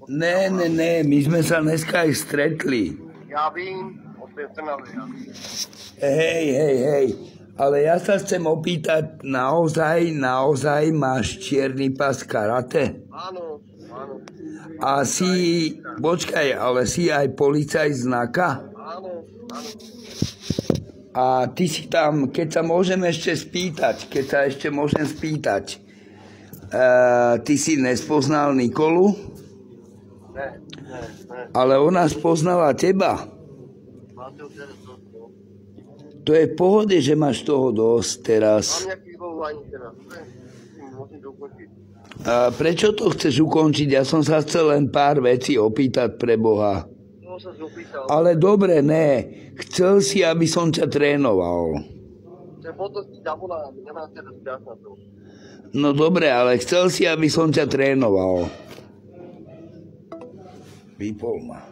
Ne, my sme sa dneska aj stretli. Ja vím, o tej Trnave. Hej, ale ja sa chcem opýtať, naozaj máš čierny pas karate? Áno. A počkaj, ale si aj policajt znaka? Áno. A ty si tam, keď sa môžem ešte spýtať, ty si nespoznal Nikolu? Ne. Ale ona spoznala teba. To je v pohode, že máš toho dosť teraz. Mám nejaký ani teraz. Musím to ukončiť. A prečo to chceš ukončiť? Ja som sa chcel len pár vecí opýtať pre Boha. Ale dobre, ne. Chcel si, aby som ťa trénoval. No dobre, ale chcel si, aby som ťa trénoval. Vypol ma.